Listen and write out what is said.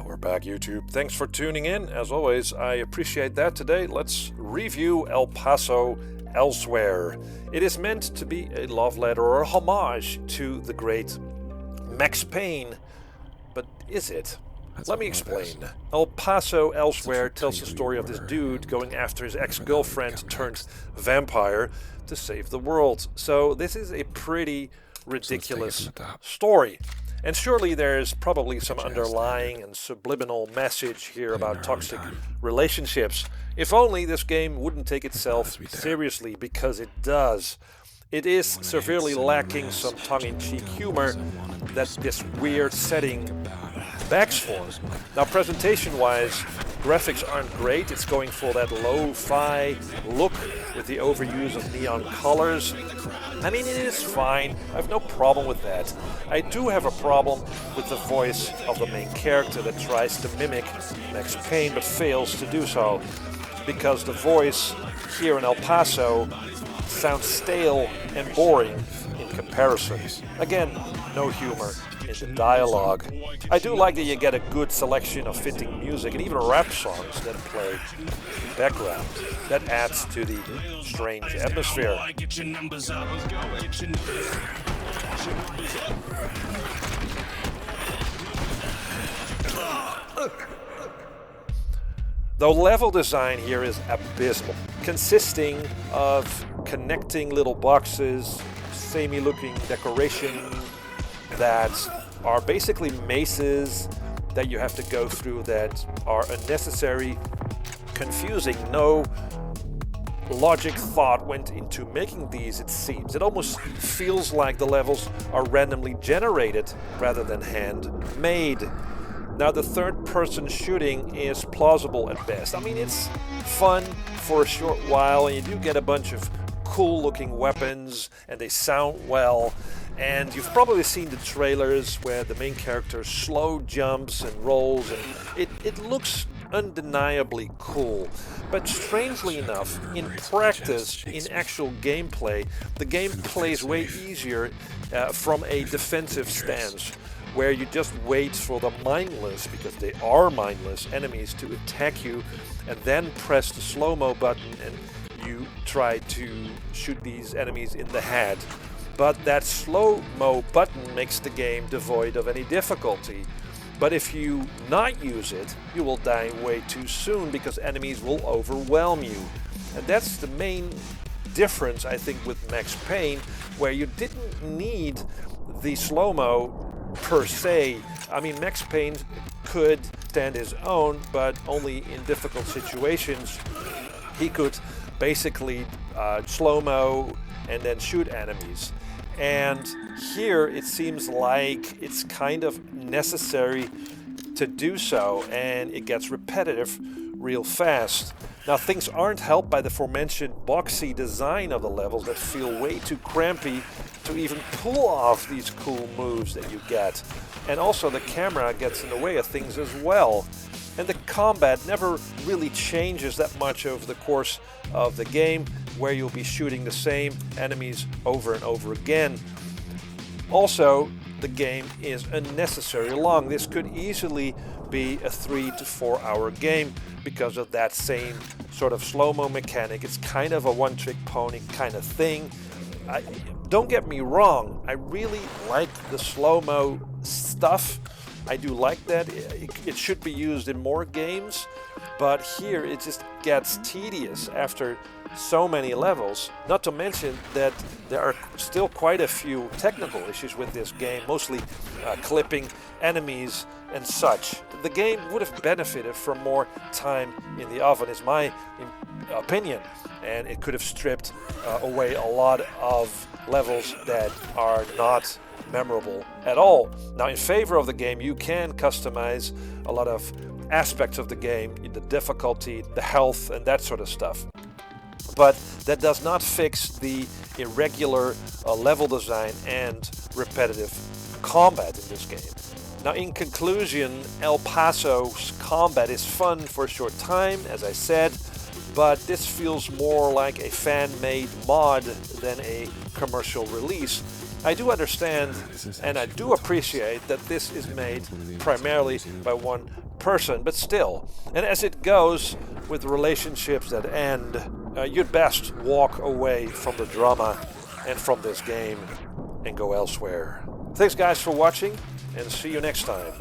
We're back, YouTube. Thanks for tuning in. As always, I appreciate that. Today, let's review El Paso Elsewhere. It is meant to be a love letter or a homage to the great Max Payne, but is it? Let me explain. El Paso Elsewhere tells the story of this dude going after his ex-girlfriend turned vampire to save the world. So this is a pretty ridiculous story. And surely there's probably some underlying and subliminal message here about toxic relationships. If only this game wouldn't take itself seriously, because it does. It is severely lacking some tongue-in-cheek humor that this weird setting begs for. Now, presentation-wise, graphics aren't great. It's going for that lo-fi look with the overuse of neon colors. I mean, it is fine. I have no problem with that. I do have a problem with the voice of the main character that tries to mimic Max Payne but fails to do so, because the voice here in El Paso sounds stale and boring in comparison. Again, no humor in the dialogue. I do like that you get a good selection of fitting music and even rap songs that play in the background. That adds to the strange atmosphere. The level design here is abysmal, consisting of connecting little boxes, samey looking decoration that are basically mazes that you have to go through that are unnecessary, confusing. No logic thought went into making these, it seems. It almost feels like the levels are randomly generated rather than handmade. Now, the third-person shooting is plausible at best. I mean, it's fun for a short while, and you do get a bunch of cool-looking weapons, and they sound well. And you've probably seen the trailers where the main character slow jumps and rolls, and it looks undeniably cool. But strangely enough, in practice, in actual gameplay, the game plays way easier from a defensive stance, where you just wait for the mindless, because they are mindless, enemies to attack you, and then press the slow-mo button and you try to shoot these enemies in the head. But that slow-mo button makes the game devoid of any difficulty. But if you not use it, you will die way too soon, because enemies will overwhelm you. And that's the main difference, I think, with Max Payne, where you didn't need the slow-mo per se. I mean, Max Payne could stand his own, but only in difficult situations. He could basically slow-mo and then shoot enemies. And here it seems like it's kind of necessary to do so, and it gets repetitive real fast. Now, things aren't helped by the aforementioned boxy design of the levels that feel way too crampy to even pull off these cool moves that you get. And also the camera gets in the way of things as well. And the combat never really changes that much over the course of the game, where you'll be shooting the same enemies over and over again. Also, the game is unnecessarily long. This could easily be a 3 to 4 hour game because of that same sort of slow-mo mechanic. It's kind of a one-trick pony kind of thing. Don't get me wrong, I really like the slow-mo stuff. I do like that. It should be used in more games, but here it just gets tedious after so many levels. Not to mention that there are still quite a few technical issues with this game, mostly clipping enemies and such. The game would have benefited from more time in the oven, is my opinion, and it could have stripped away a lot of levels that are not memorable at all. Now, in favor of the game, you can customize a lot of aspects of the game, the difficulty, the health, and that sort of stuff. But that does not fix the irregular level design and repetitive combat in this game. Now, in conclusion, El Paso's combat is fun for a short time, as I said, but this feels more like a fan-made mod than a commercial release. I do understand and I do appreciate that this is made primarily by one person, but still. And as it goes with relationships that end, you'd best walk away from the drama and from this game and go elsewhere. Thanks guys for watching, and see you next time.